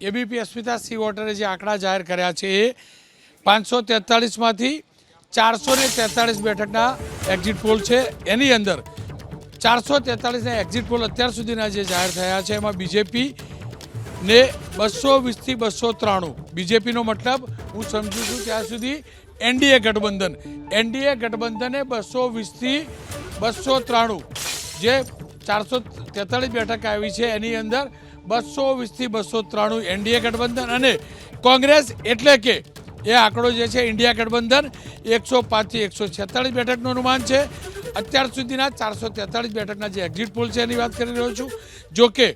ABP અસ્મિતા C વોટરે જે આંકડા જાહેર કર્યા છે એ 543માંથી 443 બેઠકના એક્ઝિટ પોલ છે। એની અંદર 443ના એક્ઝિટ પોલ અત્યાર સુધીના જે જાહેર થયા છે એમાં બીજેપી ને 220થી 293, બીજેપીનો મતલબ હું સમજુ છું ત્યાં સુધી એનડીએ ગઠબંધને 220થી 293 જે 443 બેઠક આવી છે એની અંદર 220થી 293 એનડીએ ગઠબંધન અને કોંગ્રેસ એટલે કે એ આંકડો જે છે ઇન્ડિયા ગઠબંધન 105થી 146 બેઠકનું અનુમાન છે। અત્યાર સુધીના 443 બેઠકના જે એક્ઝિટ પોલ છે એની વાત કરી રહ્યો છું। જો કે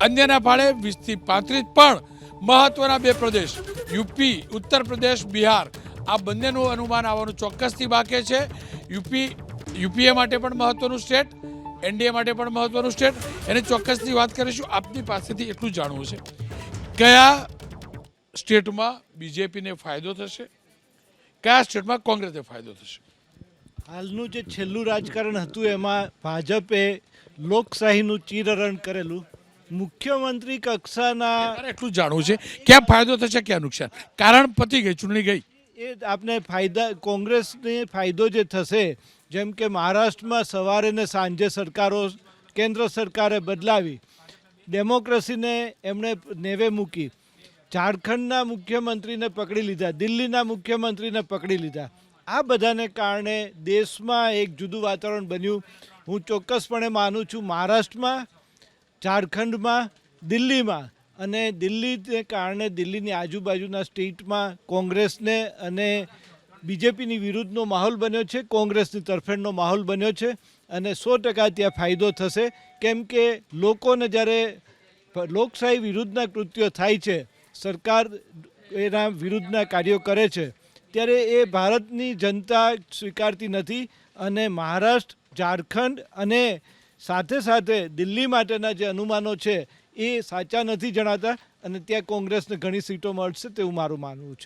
અન્યના ફાળે 20થી 35 પણ મહત્વના બે પ્રદેશ યુપી, ઉત્તર પ્રદેશ, બિહાર આ બંનેનું અનુમાન આવવાનું ચોક્કસથી બાકી છે। યુપીએ માટે પણ મહત્વનું સ્ટેટ, એનડીએ માટે પણ મહત્વનું સ્ટેટ, એની ચોક્કસથી વાત કરીશું। આપની પાસેથી એટલું જાણવું છે કયા સ્ટેટમાં બીજેપીને ફાયદો થશે, કયા સ્ટેટમાં કોંગ્રેસને ફાયદો થશે? હાલનું જે છેલ્લું રાજકારણ હતું એમાં ભાજપે લોકશાહીનું ચીરહરણ કરેલું। મુખ્યમંત્રી કક્ષાના એટલું જાણવું છે ક્યાં ફાયદો થશે ક્યાં નુકસાન, કારણ પતી ગઈ, ચૂંટણી ગઈ, એ આપને ફાયદા કોંગ્રેસને ફાયદો જે થશે, જેમ કે મહારાષ્ટ્રમાં સવારે ને સાંજે સરકારો કેન્દ્ર સરકારે બદલાવી, ડેમોક્રેસીને એમણે નેવે મૂકી, ઝારખંડના મુખ્યમંત્રીને પકડી લીધા, દિલ્હીના મુખ્યમંત્રીને પકડી લીધા। આ બધાને કારણે દેશમાં એક જુદું વાતાવરણ બન્યું। હું ચોક્કસપણે માનું છું મહારાષ્ટ્રમાં, ઝારખંડમાં, દિલ્હીમાં અને દિલ્હીને કારણે દિલ્હીની આજુબાજુના સ્ટેટમાં કોંગ્રેસને અને બીજેપીની વિરુદ્ધનો માહોલ બન્યો છે, કોંગ્રેસની તરફેણનો માહોલ બન્યો છે અને 100% ત્યાં ફાયદો થશે। કેમ કે લોકોને જ્યારે લોકશાહી વિરુદ્ધના કૃત્યો થાય છે, સરકાર એના વિરુદ્ધના કાર્યો કરે છે ત્યારે એ ભારતની જનતા સ્વીકારતી નથી અને મહારાષ્ટ્ર, ઝારખંડ અને સાથે સાથે દિલ્હી માટેના જે અનુમાનો છે એ સાચા નથી જણાતા અને ત્યાં કોંગ્રેસને ઘણી સીટો મળશે તેવું મારું માનવું છે।